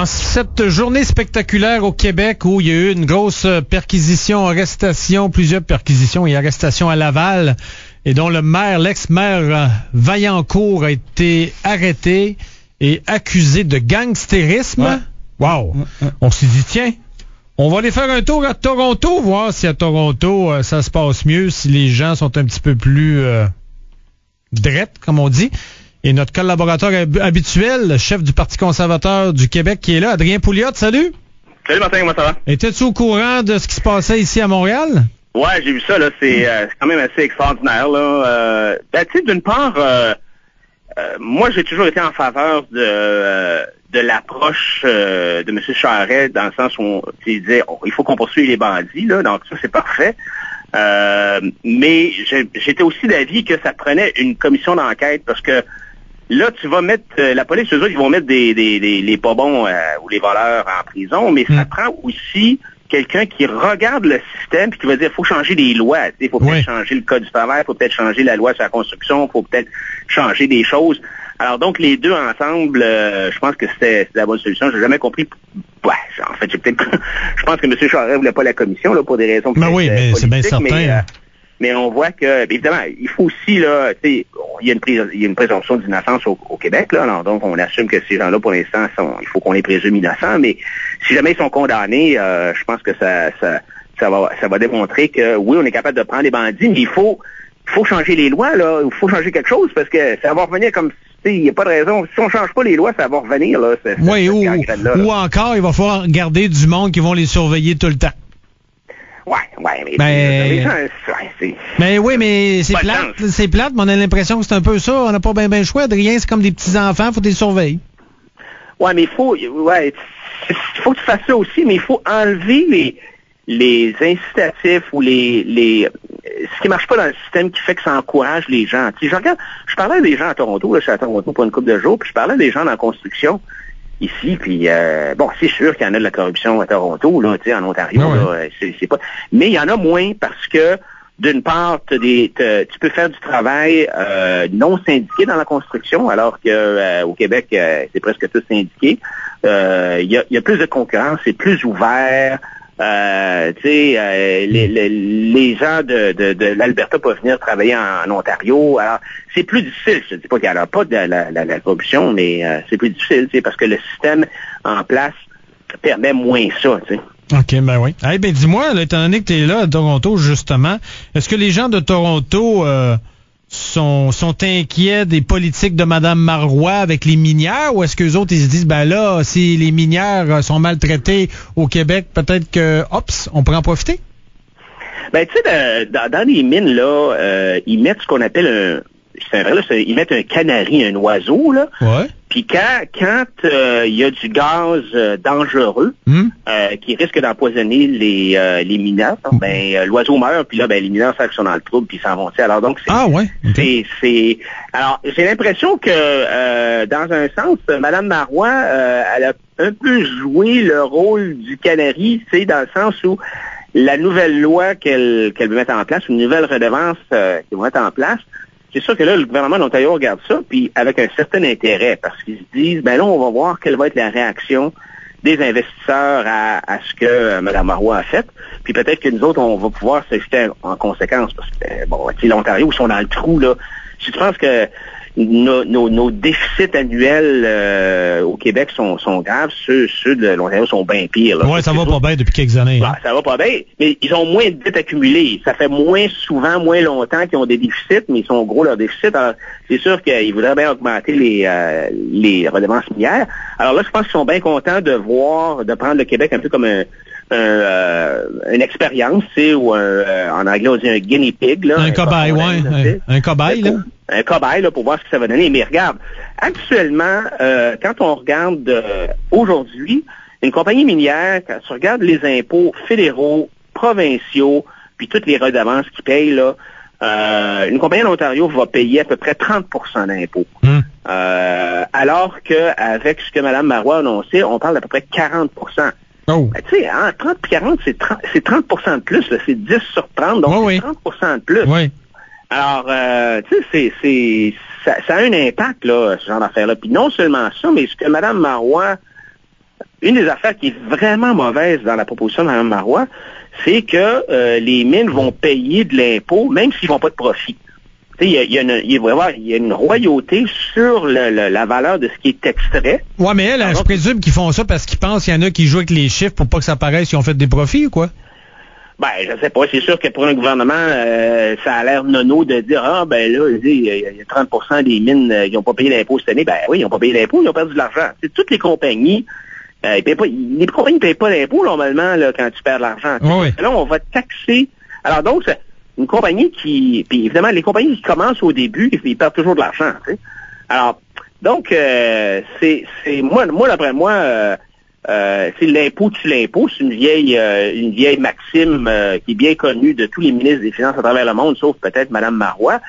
Dans cette journée spectaculaire au Québec où il y a eu une grosse perquisition, arrestation, plusieurs perquisitions et arrestations à Laval, et dont le maire, l'ex-maire Vaillancourt a été arrêté et accusé de gangstérisme. Ouais. Wow! On s'est dit, tiens, on va aller faire un tour à Toronto, voir si à Toronto ça se passe mieux, si les gens sont un petit peu plus drettes, comme on dit. Et notre collaborateur habituel, le chef du Parti conservateur du Québec qui est là, Adrien Pouliot, salut! Salut Martin, comment ça va? Étais-tu au courant de ce qui se passait ici à Montréal? Ouais, j'ai vu ça, là, c'est quand même assez extraordinaire, là. Tu sais, d'une part, moi j'ai toujours été en faveur de l'approche de M. Charest, dans le sens où il disait il faut qu'on poursuive les bandits, là, donc ça c'est parfait. Mais j'étais aussi d'avis que ça prenait une commission d'enquête parce que là, tu vas mettre la police, eux autres, ils vont mettre les pas bons ou les voleurs en prison, mais ça prend aussi quelqu'un qui regarde le système et qui va dire faut changer les lois. Il faut peut-être changer le code du travail, il faut peut-être changer la loi sur la construction, il faut peut-être changer des choses. Alors donc les deux ensemble, je pense que c'était la bonne solution. J'ai jamais compris. Ouais, en fait, je pense que M. Charest voulait pas la commission là pour des raisons. Mais oui, mais c'est bien certain. Mais on voit que, évidemment, il faut aussi, là, tu sais, il y a une présomption d'innocence au Québec, là, alors donc on assume que ces gens-là, pour l'instant, il faut qu'on les présume innocents, mais si jamais ils sont condamnés, je pense que ça va démontrer que, oui, on est capable de prendre les bandits, mais il faut changer les lois, là, il faut changer quelque chose, parce que ça va revenir comme, tu sais, il n'y a pas de raison, si on change pas les lois, ça va revenir, là. Oui, ou encore, il va falloir garder du monde qui vont les surveiller tout le temps. Ouais, mais les gens, c'est... Mais oui, mais c'est plate, mais on a l'impression que c'est un peu ça. On n'a pas bien le choix. Adrien, c'est comme des petits-enfants, faut les surveiller. Ouais, mais il faut que tu fasses ça aussi, mais il faut enlever les incitatifs ou ce qui marche pas dans le système qui fait que ça encourage les gens. Tu sais, je parlais à des gens à Toronto, là, je suis à Toronto pour une couple de jours, puis je parlais à des gens dans la construction ici, puis c'est sûr qu'il y en a de la corruption à Toronto, là, tu sais, en Ontario, là, c'est pas. Mais il y en a moins parce que, d'une part, tu peux faire du travail non syndiqué dans la construction, alors que au Québec, c'est presque tout syndiqué. Il y a plus de concurrence, c'est plus ouvert. Les gens de l'Alberta peuvent venir travailler en Ontario. Alors, c'est plus difficile. Je ne dis pas qu'il n'y en a pas de la corruption, mais c'est plus difficile, parce que le système en place permet moins ça, tu sais. OK, ben oui. Eh ben dis-moi, là, étant donné que tu es là à Toronto, justement, est-ce que les gens de Toronto sont inquiets des politiques de Mme Marois avec les minières, ou est-ce qu'eux autres, ils se disent, ben là, si les minières sont maltraitées au Québec, peut-être que, on pourrait en profiter? Ben, tu sais, dans les mines, là, ils mettent ce qu'on appelle ils mettent un canari, un oiseau, là. Ouais. Puis quand il y a du gaz dangereux qui risque d'empoisonner les mineurs, ben l'oiseau meurt, puis là, ben les mineurs savent qu'ils sont dans le trouble, puis ils s'en vont. Alors donc alors j'ai l'impression que dans un sens, Mme Marois, elle a un peu joué le rôle du canari, tu sais, dans le sens où la nouvelle loi qu'elle veut mettre en place, une nouvelle redevance qu'elle veut mettre en place. C'est sûr que là, le gouvernement d'Ontario regarde ça, puis avec un certain intérêt, parce qu'ils se disent, ben là, on va voir quelle va être la réaction des investisseurs à ce que Mme Marois a fait, puis peut-être que nous autres, on va pouvoir s'ajuster en conséquence, parce que, tu sais, l'Ontario, ils sont dans le trou, là. Si tu penses que nos déficits annuels au Québec sont graves, ceux de l'Ontario sont bien pires. Oui, ça va pas bien depuis quelques années. Bah, ça va pas bien, mais ils ont moins de dettes accumulées. Ça fait moins longtemps qu'ils ont des déficits, mais ils sont gros leurs déficits. Alors, c'est sûr qu'ils voudraient bien augmenter les redevances minières. Alors là, je pense qu'ils sont bien contents de prendre le Québec un peu comme une expérience, tu sais, ou en anglais on dit un guinea pig, là. Un cobaye, un cobaye, là. Un cobaye, là, pour voir ce que ça va donner. Mais regarde, actuellement, quand on regarde aujourd'hui, une compagnie minière, quand tu regardes les impôts fédéraux, provinciaux, puis toutes les redevances qu'ils payent, là, une compagnie d'Ontario va payer à peu près 30% d'impôts. Alors qu'avec ce que Mme Marois a annoncé, on parle d'à peu près 40%. Oh. Ben, tu sais, 30 et 40, c'est 30% de plus, là, c'est 10 sur 30, donc c'est 30% de plus. Oui. Alors, tu sais, ça a un impact, là, ce genre d'affaire-là. Puis non seulement ça, mais ce que Mme Marois une des affaires qui est vraiment mauvaise dans la proposition de Mme Marois, c'est que les mines vont payer de l'impôt, même s'ils ne font pas de profit. Il y a une royauté sur la valeur de ce qui est extrait. Ouais, mais je présume qu'ils font ça parce qu'ils pensent qu'il y en a qui jouent avec les chiffres pour pas que ça paraisse qu'ils ont fait des profits ou quoi? Ben, je sais pas. C'est sûr que pour un gouvernement, ça a l'air nono de dire, il y a 30% des mines qui n'ont pas payé d'impôt cette année. Ben oui, ils n'ont pas payé d'impôt, ils ont perdu de l'argent. C'est toutes les compagnies. Les compagnies ne payent pas d'impôt, normalement, là, quand tu perds de l'argent. Oui. Là, on va taxer. Alors donc, une compagnie puis évidemment, les compagnies qui commencent au début, ils perdent toujours de l'argent. Tu sais. Alors, donc, moi, d'après moi, c'est l'impôt tue l'impôt. C'est une vieille maxime qui est bien connue de tous les ministres des Finances à travers le monde, sauf peut-être Mme Marois.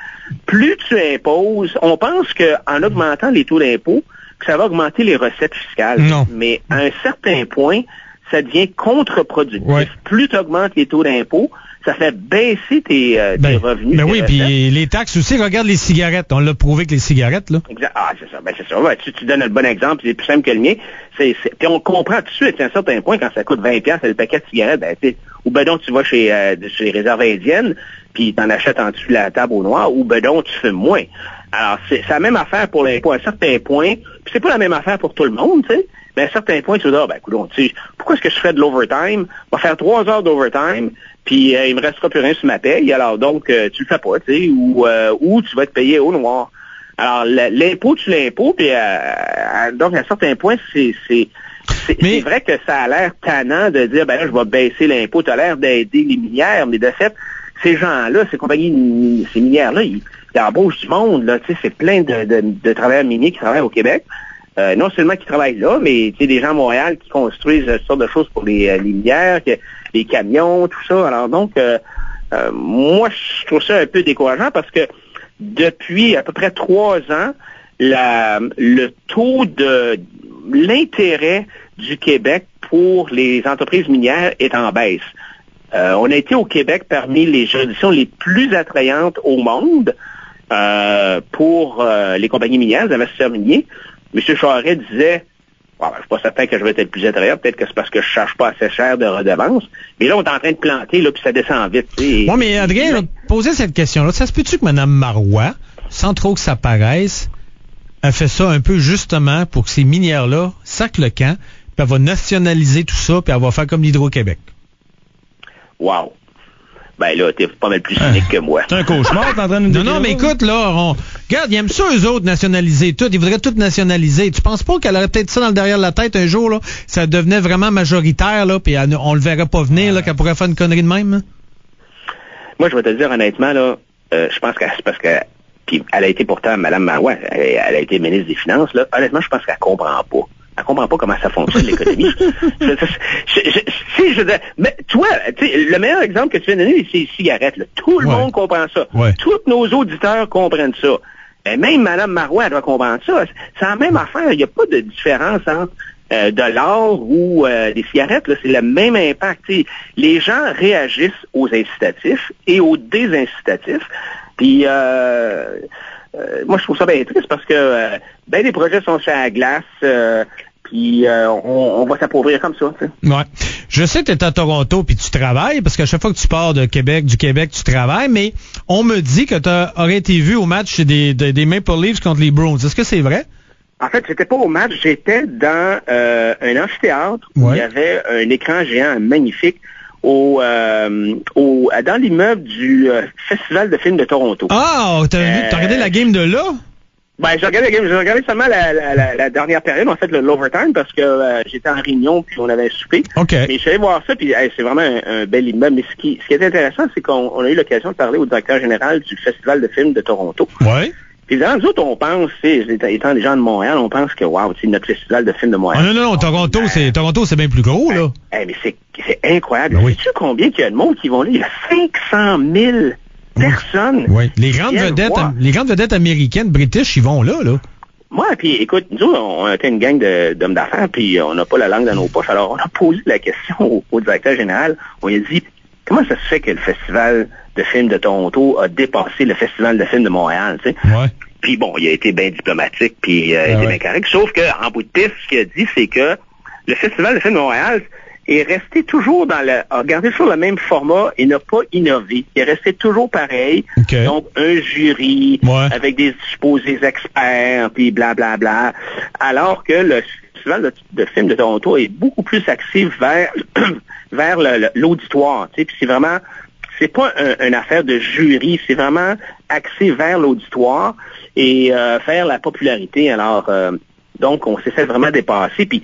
Plus tu imposes, on pense qu'en augmentant les taux d'impôt, que ça va augmenter les recettes fiscales. Non. Mais à un certain point, ça devient contre-productif. Ouais. Plus tu augmentes les taux d'impôt, ça fait baisser tes revenus. Ben oui, puis les taxes aussi. Regarde les cigarettes. On l'a prouvé que les cigarettes, là. Exact. Ah, c'est ça. Ben, c'est ça. Ouais, tu donnes le bon exemple. C'est plus simple que le mien. Puis on comprend tout de suite, à un certain point, quand ça coûte 20$ le paquet de cigarettes, ou ben donc tu vas chez les réserves indiennes, puis t'en achètes en dessous de la table au noir, ou ben donc tu fumes moins. Alors, c'est la même affaire pour l'impôt. À un certain point, puis c'est pas la même affaire pour tout le monde, tu sais. Mais à un certain point, tu vas dire, pourquoi est-ce que je fais de l'overtime? Je vais faire 3 heures d'overtime, puis il me restera plus rien sur ma paye. Alors donc, tu le fais pas, tu sais, ou tu vas te payer au noir. Alors, l'impôt, tu l'impôt, puis donc à un certain point, c'est vrai que ça a l'air tannant de dire, là, je vais baisser l'impôt. Tu as l'air d'aider les minières, mais de fait, ces gens-là, ces compagnies, ces minières-là, ils embauchent du monde, là, tu sais, c'est plein de travailleurs miniers qui travaillent au Québec. Non seulement qui travaillent là, mais des gens à Montréal qui construisent toutes sortes de choses pour les minières, les camions, tout ça. Alors donc, moi, je trouve ça un peu décourageant parce que depuis à peu près 3 ans, le taux de l'intérêt du Québec pour les entreprises minières est en baisse. On a été au Québec parmi les juridictions les plus attrayantes au monde pour les compagnies minières, les investisseurs miniers. M. Charest disait, je suis pas certain que je vais être le plus attrayant, peut-être que c'est parce que je cherche pas assez cher de redevances, mais là, on est en train de planter, là, puis ça descend vite. Oui, mais Adrien, je vais te poser cette question-là. Ça se peut-tu que Mme Marois, sans trop que ça paraisse, a fait ça un peu justement pour que ces minières-là sacent le camp, puis elle va nationaliser tout ça, puis elle va faire comme l'Hydro-Québec? Wow! Ben là, t'es pas mal plus cynique que moi. C'est un cauchemar, t'es en train de nous dire. Non, mais écoute, là, regarde, ils aiment ça, eux autres, nationaliser tout. Ils voudraient tout nationaliser. Tu penses pas qu'elle aurait peut-être ça dans le derrière de la tête un jour, là, ça devenait vraiment majoritaire, là, puis on le verrait pas venir, là, qu'elle pourrait faire une connerie de même, hein? Moi, je vais te dire honnêtement, là, je pense que c'est parce que, puis elle a été pourtant, Mme Marois, elle a été ministre des Finances, là. Honnêtement, je pense qu'elle comprend pas. Elle comprend pas comment ça fonctionne, l'économie. Mais toi, le meilleur exemple que tu viens de donner, c'est les cigarettes. Là. Tout le monde comprend ça. Ouais. Tous nos auditeurs comprennent ça. Mais même Mme Marois, elle doit comprendre ça. C'est la même affaire. Il n'y a pas de différence entre de l'or ou des cigarettes. Là. C'est le même impact. T'sais. Les gens réagissent aux incitatifs et aux désincitatifs. Puis... moi, je trouve ça bien triste parce que des projets sont sur la glace, puis on va s'appauvrir comme ça. T'sais. Ouais. Je sais que tu es à Toronto puis tu travailles, parce qu'à chaque fois que tu pars du Québec, tu travailles, mais on me dit que tu aurais été vu au match des Maple Leafs contre les Bruins. Est-ce que c'est vrai? En fait, j'étais pas au match, j'étais dans un amphithéâtre où il y avait un écran géant magnifique dans l'immeuble du Festival de films de Toronto. Ah, t'as regardé la game de là? Ben, j'ai regardé la game. J'ai regardé seulement la dernière période, en fait, l'overtime, parce que j'étais en réunion puis on avait un souper. OK. Mais je suis allé voir ça, puis c'est vraiment un bel immeuble. Mais ce qui est intéressant, c'est qu'on a eu l'occasion de parler au directeur général du Festival de films de Toronto. Ouais. Puis évidemment, nous autres, on pense, étant des gens de Montréal, on pense que, wow, c'est notre festival de films de Montréal. Ah, non, Toronto, c'est bien plus gros, là. Mais c'est incroyable. Ben oui. Sais-tu combien qu'il y a de monde qui vont là? Il y a 500 000 personnes. Oui. Les grandes vedettes américaines, british, ils vont là. Moi, puis écoute, nous, on était une gang d'hommes d'affaires, puis on n'a pas la langue dans nos poches. Alors, on a posé la question au directeur général. On lui a dit, comment ça se fait que le Festival de films de Toronto a dépassé le Festival de films de Montréal, tu sais? Ouais. Puis bon, il a été bien diplomatique, puis il a été bien correct. Sauf qu'en bout de piste, ce qu'il a dit, c'est que le Festival de film de Montréal est resté toujours a gardé toujours le même format et n'a pas innové. Il est resté toujours pareil. Okay. Donc, un jury avec des supposés experts, puis blablabla. Alors que le Festival de films de Toronto est beaucoup plus axé vers l'auditoire. Tu sais, puis c'est pas une affaire de jury, c'est vraiment axé vers l'auditoire et vers la popularité. Alors, donc, on s'est fait vraiment dépasser. Puis,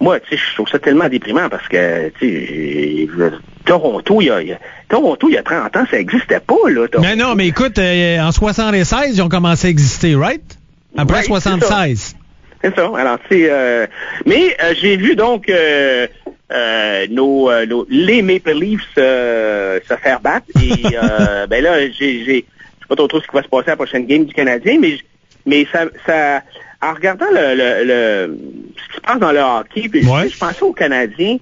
moi, tu sais, je trouve ça tellement déprimant parce que, tu sais, Toronto, il y a 30 ans, ça n'existait pas, là. Toronto. Mais non, mais écoute, en 76, ils ont commencé à exister, right? Après 76. C'est ça. Alors, tu sais, mais j'ai vu donc les Maple Leafs se faire battre. Et ben là, je sais pas trop ce qui va se passer à la prochaine game du Canadien, mais ça en regardant ce qui se passe dans le hockey, puis je pensais aux Canadiens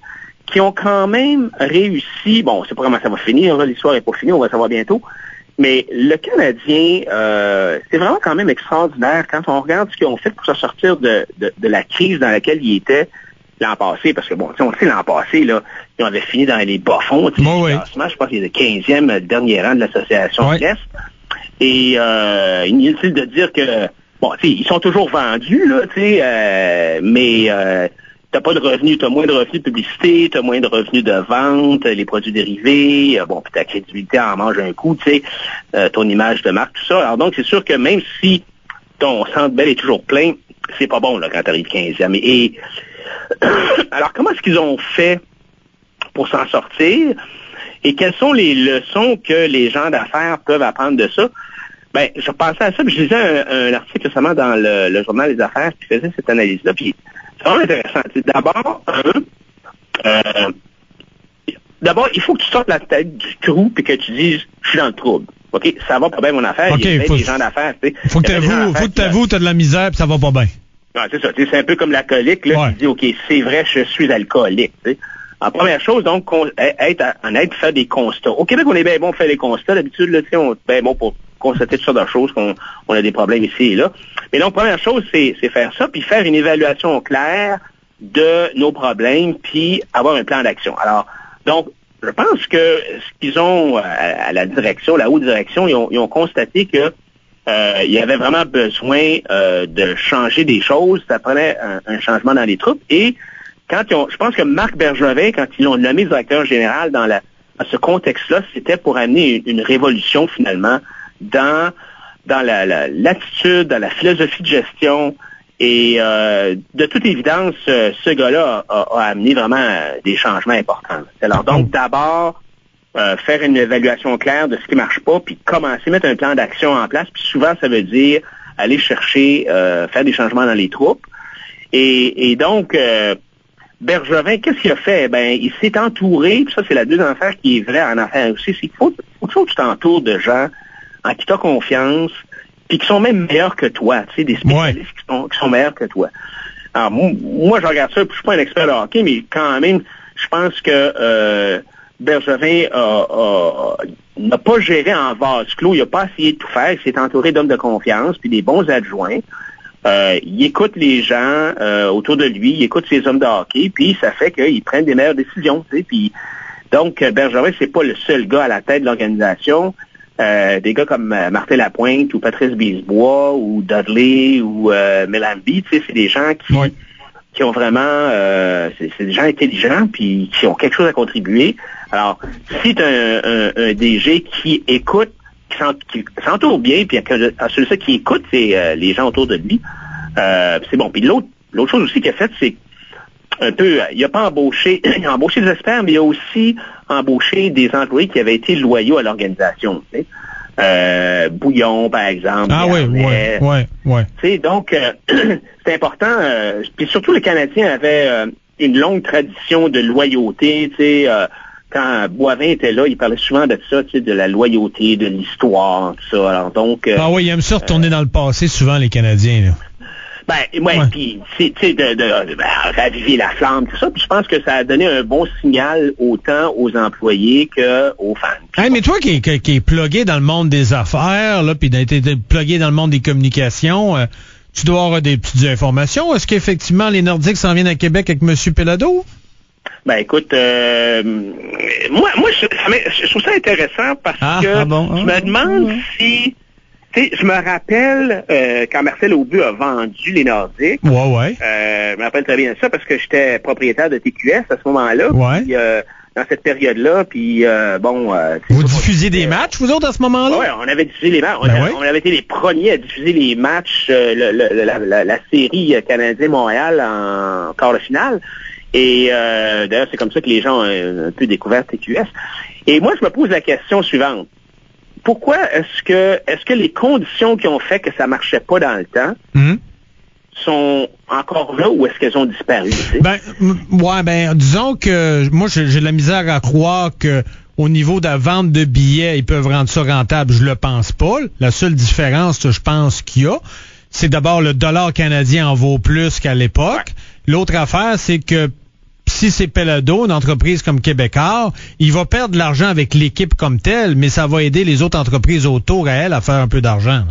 qui ont quand même réussi. Bon, c'est pas comment ça va finir, là, l'histoire n'est pas finie, on va savoir bientôt. Mais le Canadien, c'est vraiment quand même extraordinaire quand on regarde ce qu'ils ont fait pour se sortir de la crise dans laquelle ils étaient l'an passé. Parce que, bon, on sait, l'an passé, là, ils avaient fini dans les bas-fonds. Je pense qu'il est le 15e dernier rang de l'association de l'Est. Et inutile de dire que, bon, tu sais, ils sont toujours vendus, là, tu sais, mais t'as pas de revenus, t'as moins de revenus de publicité, t'as moins de revenus de vente, les produits dérivés, bon, puis ta crédibilité en mange un coup, tu sais, ton image de marque, tout ça. Alors donc, c'est sûr que même si ton Centre Bell est toujours plein, c'est pas bon, là, quand t'arrives 15e. Et alors, comment est-ce qu'ils ont fait pour s'en sortir? Et quelles sont les leçons que les gens d'affaires peuvent apprendre de ça? Ben, je pensais à ça, puis je lisais un article récemment dans le journal des affaires qui faisait cette analyse-là, puis c'est vraiment intéressant. D'abord, il faut que tu sortes la tête du trou et que tu dises, je suis dans le trouble. OK? Ça va pas bien, mon affaire. Okay, il y a des gens d'affaires, tu sais. Faut que t'avoues, t'as de la misère puis ça va pas bien. Ouais, c'est ça. C'est un peu comme l'alcoolique, là. Tu dis, OK, c'est vrai, je suis alcoolique, tu sais. En première chose, donc, être honnête, faire des constats. Au Québec, on est bien bon pour faire des constats. D'habitude, là, tu sais, on est bien bon pour constater toutes sortes de choses, qu'on a des problèmes ici et là. Mais donc, première chose, c'est faire ça, puis faire une évaluation claire de nos problèmes, puis avoir un plan d'action. Alors, donc, je pense que ce qu'ils ont à la direction, la haute direction, ils ont constaté que il y avait vraiment besoin de changer des choses. Ça prenait un changement dans les troupes. Et je pense que Marc Bergevin, quand ils l'ont nommé directeur général dans ce contexte-là, c'était pour amener une révolution finalement dans l'attitude, dans la philosophie de gestion. Et de toute évidence, ce gars-là a amené vraiment des changements importants. Alors donc, d'abord, faire une évaluation claire de ce qui marche pas, puis commencer à mettre un plan d'action en place. Puis souvent, ça veut dire aller chercher, faire des changements dans les troupes. Et donc, Bergevin, qu'est-ce qu'il a fait? Ben, il s'est entouré, puis ça, c'est la deuxième affaire qui est vraie en affaires aussi, c'est qu'il faut toujours que tu t'entoures de gens en qui tu as confiance, puis qui sont même meilleurs que toi, tu sais, des spécialistes qui sont meilleurs que toi. Alors, moi, je regarde ça, puis je suis pas un expert de hockey, mais quand même, je pense que Bergevin n'a pas géré en vase clos, il n'a pas essayé de tout faire, il s'est entouré d'hommes de confiance, puis des bons adjoints. Il écoute les gens autour de lui, il écoute ses hommes de hockey, puis ça fait qu'ils prennent des meilleures décisions, tu sais, puis donc, Bergevin, c'est pas le seul gars à la tête de l'organisation. Des gars comme Martin Lapointe ou Patrice Bisbois ou Dudley ou Mellanby, tu sais, c'est des gens qui ont vraiment c'est des gens intelligents puis qui ont quelque chose à contribuer. Alors, si tu as un DG qui écoute, qui s'entoure bien, puis celui-là qui écoute, c'est les gens autour de lui, c'est bon. Puis l'autre chose aussi qu'il a fait, c'est un peu, il a pas embauché, il a embauché des experts, mais il a aussi embauché des employés qui avaient été loyaux à l'organisation. Tu sais. Bouillon, par exemple. Ah oui. Tu sais, donc, c'est important. Puis surtout, les Canadiens avaient une longue tradition de loyauté. Tu sais, quand Boivin était là, il parlait souvent de ça, tu sais, de la loyauté, de l'histoire, tout ça. Alors donc. Ah oui, ils aiment ça retourner dans le passé, souvent les Canadiens. Là. Puis, tu sais, de raviver la flamme, tout ça. Puis je pense que ça a donné un bon signal autant aux employés qu'aux fans. Hey, mais toi qui est plugué dans le monde des affaires, là, puis d'être plugué dans le monde des communications, Tu dois avoir des petites informations. Est-ce qu'effectivement les Nordiques s'en viennent à Québec avec M. Péladeau? Ben écoute, moi je trouve ça intéressant parce que je me demande si, tu sais, je me rappelle quand Marcel Aubu a vendu les Nordiques. Ouais. Je me rappelle très bien de ça parce que j'étais propriétaire de TQS à ce moment-là. Ouais. Puis, dans cette période-là, puis vous diffusiez des matchs, vous autres, à ce moment-là? Oui, on avait diffusé les matchs. On avait été les premiers à diffuser les matchs, la série Canadien-Montréal en quart de finale. Et d'ailleurs, c'est comme ça que les gens ont un peu découvert TQS. Et moi, je me pose la question suivante. Pourquoi est-ce que les conditions qui ont fait que ça marchait pas dans le temps sont encore là ou est-ce qu'elles ont disparu? Disons que moi, j'ai de la misère à croire que au niveau de la vente de billets, ils peuvent rendre ça rentable. Je le pense pas. La seule différence, je pense qu'il y a, c'est d'abord le dollar canadien en vaut plus qu'à l'époque. Ouais. L'autre affaire, c'est que si c'est Péladeau, une entreprise comme Québécois, il va perdre de l'argent avec l'équipe comme telle, mais ça va aider les autres entreprises autour à elle à faire un peu d'argent.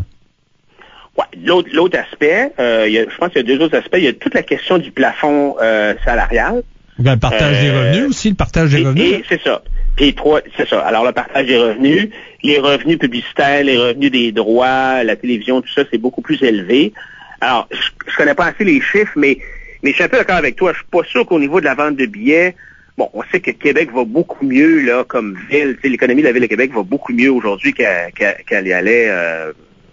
Ouais, l'autre aspect, je pense qu'il y a deux autres aspects. Il y a toute la question du plafond salarial. Le partage des revenus aussi, le partage des revenus. Et c'est ça. Puis c'est ça. Alors le partage des revenus, les revenus publicitaires, les revenus des droits, la télévision, tout ça, c'est beaucoup plus élevé. Alors, je connais pas assez les chiffres, mais je suis un peu d'accord avec toi. Je suis pas sûr qu'au niveau de la vente de billets, bon, on sait que Québec va beaucoup mieux là comme ville. Tu sais, l'économie de la ville de Québec va beaucoup mieux aujourd'hui qu'elle y allait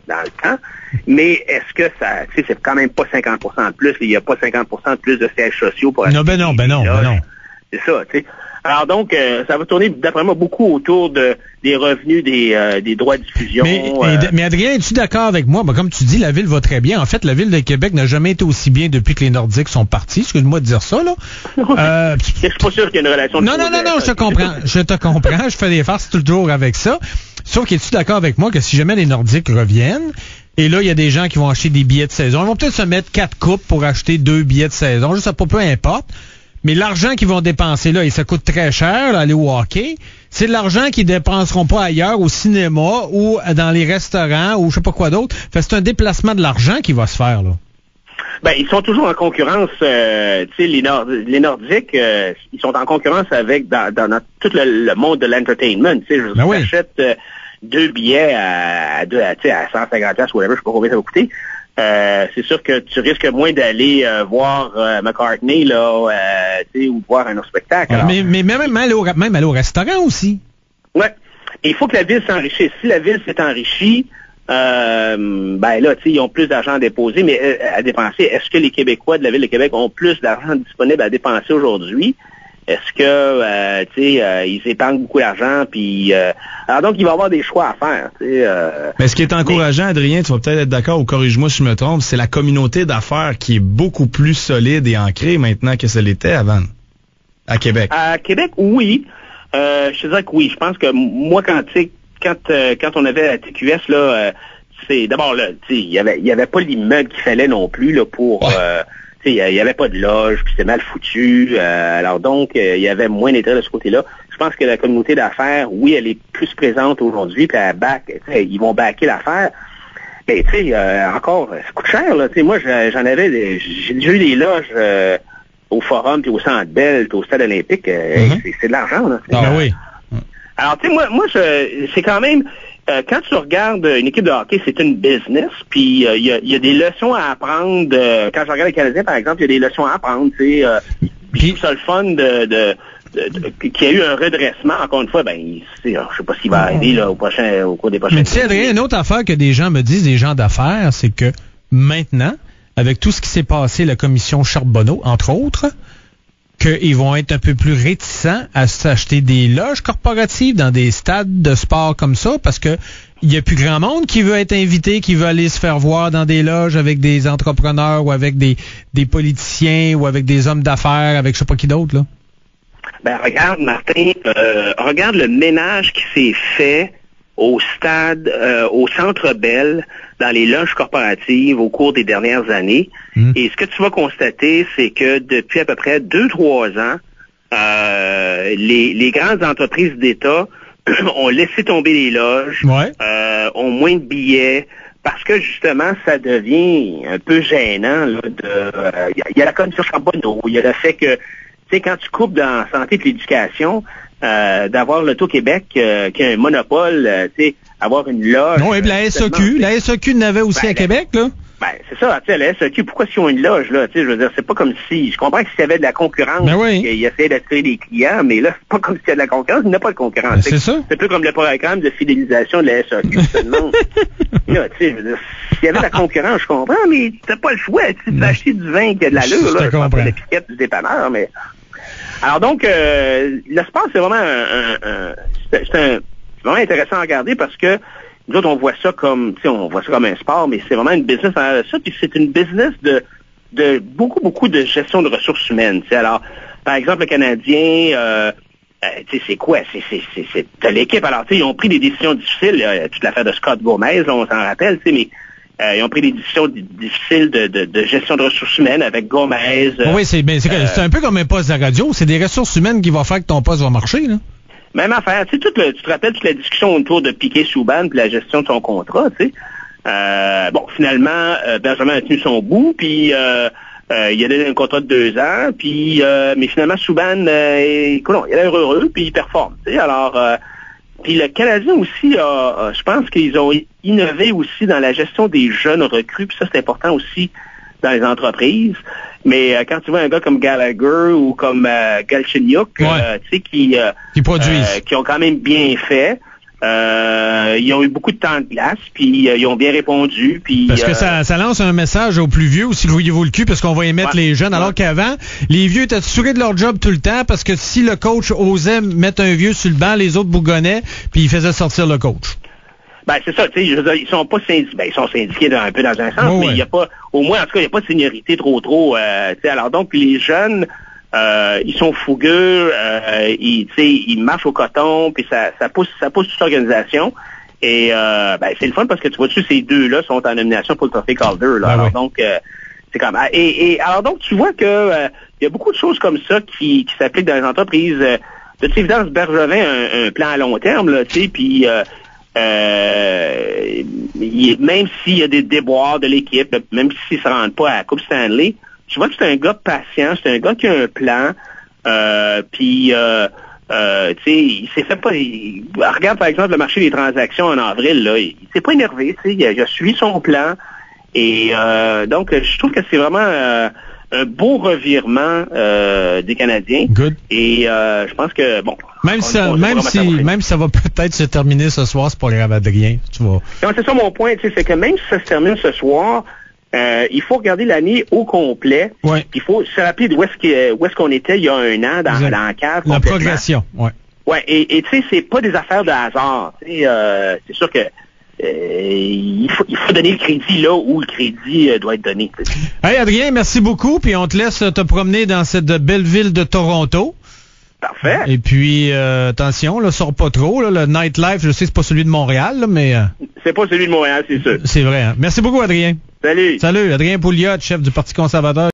dans le temps. Mais est-ce que ça, tu sais, c'est quand même pas 50% de plus. Il n'y a pas 50% de plus de sièges sociaux pour non. C'est ça, tu sais. Alors donc, ça va tourner, d'après moi, beaucoup autour des revenus des droits de diffusion. Mais Adrien, es-tu d'accord avec moi? Ben, comme tu dis, la ville va très bien. En fait, la ville de Québec n'a jamais été aussi bien depuis que les Nordiques sont partis. Excuse-moi de dire ça, là. Je suis pas sûr qu'il y ait une relation de Non, je te comprends. Je te comprends. Je fais des farces toujours avec ça. Sauf qu'es-tu d'accord avec moi que si jamais les Nordiques reviennent, et là, il y a des gens qui vont acheter des billets de saison, ils vont peut-être se mettre 4 coupes pour acheter 2 billets de saison. Je sais pas, peu importe. Mais l'argent qu'ils vont dépenser là, et ça coûte très cher, là, aller au hockey, c'est de l'argent qu'ils dépenseront pas ailleurs, au cinéma ou dans les restaurants ou je sais pas quoi d'autre. Fait c'est un déplacement de l'argent qui va se faire, là. Ben, ils sont toujours en concurrence, tu sais, les Nordiques, ils sont en concurrence avec dans tout le monde de l'entertainment, tu sais, j'achète 2 billets à 150$, whatever, je sais pas combien ça va coûter. C'est sûr que tu risques moins d'aller voir McCartney là, ou voir un autre spectacle. Alors. Mais même aller au restaurant aussi. Ouais. Et il faut que la ville s'enrichisse. Si la ville s'est enrichie, ben là, tu sais, ils ont plus d'argent à déposer, mais à dépenser. Est-ce que les Québécois de la ville de Québec ont plus d'argent disponible à dépenser aujourd'hui? Est-ce que, ils épargnent beaucoup d'argent, puis alors donc il va y avoir des choix à faire. Mais ce qui est encourageant, Adrien, tu vas peut-être être d'accord ou corrige-moi si je me trompe, c'est la communauté d'affaires qui est beaucoup plus solide et ancrée maintenant que ce l'était avant. À Québec. À Québec, oui. Je te dirais que oui. Je pense que moi, quand on avait la TQS là, c'est d'abord là, il y avait pas l'immeuble qu'il fallait non plus là pour. Il n'y avait pas de loge, puis c'était mal foutu. Alors donc, il y avait moins d'intérêt de ce côté-là. Je pense que la communauté d'affaires, oui, elle est plus présente aujourd'hui, puis ils vont backer l'affaire. Mais tu sais, encore, ça coûte cher, là. T'sais, moi, j'ai déjà eu des loges au Forum, puis au Centre Bell, puis au Stade Olympique. C'est de l'argent, là. Oui. Alors, tu sais, moi, c'est quand même... quand tu regardes une équipe de hockey, c'est une business, puis il y a des leçons à apprendre. Quand je regarde les Canadiens, par exemple, il y a des leçons à apprendre. Puis je trouve ça le fun qu'il y a eu un redressement. Encore une fois, je sais pas s'il va aider là, au cours des prochaines. Mais tu sais, Adrien, une autre affaire que des gens me disent, des gens d'affaires, c'est que maintenant, avec tout ce qui s'est passé, la commission Charbonneau, entre autres, qu'ils vont être un peu plus réticents à s'acheter des loges corporatives dans des stades de sport comme ça, parce que il y a plus grand monde qui veut être invité, qui veut aller se faire voir dans des loges avec des entrepreneurs ou avec des politiciens ou avec des hommes d'affaires, avec je sais pas qui d'autre, là. Ben, regarde, Martin, regarde le ménage qui s'est fait au stade, au Centre Bell, dans les loges corporatives au cours des dernières années. Et ce que tu vas constater, c'est que depuis à peu près 2-3 ans, les grandes entreprises d'État ont laissé tomber les loges, ont moins de billets, parce que justement, ça devient un peu gênant. Il y a la commission Charbonneau, il y a le fait que, tu sais, quand tu coupes dans la santé et l'éducation, d'avoir l'Auto-Québec qui a un monopole, tu sais, avoir une loge. Non, et la SAQ, la SAQ n'avait aussi à Québec, là. Ben, c'est ça, tu sais, la SAQ, pourquoi s'ils ont une loge, là, tu sais, je veux dire, c'est pas comme si, je comprends que s'il y avait de la concurrence, ils essayaient d'attirer des clients, mais là, c'est pas comme s'il y a de la concurrence, il n'y a pas de concurrence. Ben, c'est ça. C'est un peu comme le programme de fidélisation de la SAQ, tu te demandes. Là, tu sais, je veux dire, s'il y avait de la concurrence, je comprends, mais t'as pas le choix, tu peux acheter du vin qui a de l'allure, là, je pense pas l'étiquette du dépanneur, mais... Alors donc, le sport, c'est vraiment c'est vraiment intéressant à regarder parce que nous autres, on voit ça comme, tu sais, on voit ça comme un sport, mais c'est vraiment une business derrière ça, puis c'est une business de beaucoup de gestion de ressources humaines. Tu sais, alors, par exemple, le Canadien, tu sais, c'est quoi? C'est l'équipe. Alors, tu sais, ils ont pris des décisions difficiles. Toute l'affaire de Scott Gomez, là, on s'en rappelle, tu sais, mais ils ont pris des décisions difficiles de gestion de ressources humaines avec Gomez. Oui, c'est un peu comme un poste de radio. C'est des ressources humaines qui vont faire que ton poste va marcher, là. Même affaire. Tu sais, tu te rappelles toute la discussion autour de Piquet-Souban puis la gestion de son contrat, tu sais. Bon, finalement, Benjamin a tenu son bout, puis il a donné un contrat de 2 ans, puis mais finalement, Souban, écoute, il a l'air heureux, puis il performe. Tu sais, alors, puis le Canadien aussi, je pense qu'ils ont innové aussi dans la gestion des jeunes recrues, puis ça, c'est important aussi dans les entreprises. Mais quand tu vois un gars comme Gallagher ou comme Galchenyuk, tu sais, qui produisent, qui ont quand même bien fait, ils ont eu beaucoup de temps de glace, puis ils ont bien répondu. Puis parce que ça lance un message aux plus vieux aussi, voyez-vous le cul, parce qu'on va émettre les jeunes, alors qu'avant, les vieux étaient assurés de leur job tout le temps, parce que si le coach osait mettre un vieux sur le banc, les autres bougonnaient, puis ils faisaient sortir le coach. Ben, c'est ça, tu sais, je veux dire, ils sont pas syndiqués, ben, ils sont syndiqués un peu dans un sens, mais il y a pas, au moins, en tout cas, il n'y a pas de seniorité trop, tu sais, alors donc, les jeunes, ils sont fougueux, ils marchent au coton, puis ça pousse toute l'organisation, et, ben, c'est le fun parce que tu vois-tu, ces deux-là sont en nomination pour le Trophée Calder, là, alors donc, c'est comme, et alors donc, tu vois que, il y a beaucoup de choses comme ça qui s'appliquent dans les entreprises, de toute évidence, Bergevin a un plan à long terme, là, tu sais, puis, même s'il y a des déboires de l'équipe, même s'il ne se rend pas à la Coupe Stanley, tu vois que c'est un gars patient, c'est un gars qui a un plan, puis tu sais, il s'est fait pas... regarde par exemple le marché des transactions en avril, là, il s'est pas énervé, tu sais, il a suivi son plan, et donc je trouve que c'est vraiment un beau revirement des Canadiens. Good. Et je pense que, bon... Même si ça va peut-être se terminer ce soir, c'est pas grave, Adrien. Tu vois. Non, c'est ça mon point, tu sais, c'est que même si ça se termine ce soir, il faut regarder l'année au complet. Ouais. Il faut se rappeler d'où est-ce qu'on était il y a un an dans la cave. La progression, ouais. Ouais, et tu sais, c'est pas des affaires de hasard. Tu sais, c'est sûr que il faut donner le crédit là où le crédit doit être donné. T'sais. Hey Adrien, merci beaucoup, puis on te laisse te promener dans cette belle ville de Toronto. Parfait. Et puis, attention, là, sors pas trop. Là, le nightlife, je sais que c'est pas celui de Montréal, là, mais... c'est pas celui de Montréal, c'est sûr. C'est vrai. Hein? Merci beaucoup, Adrien. Salut. Salut, Adrien Pouliot, chef du Parti conservateur.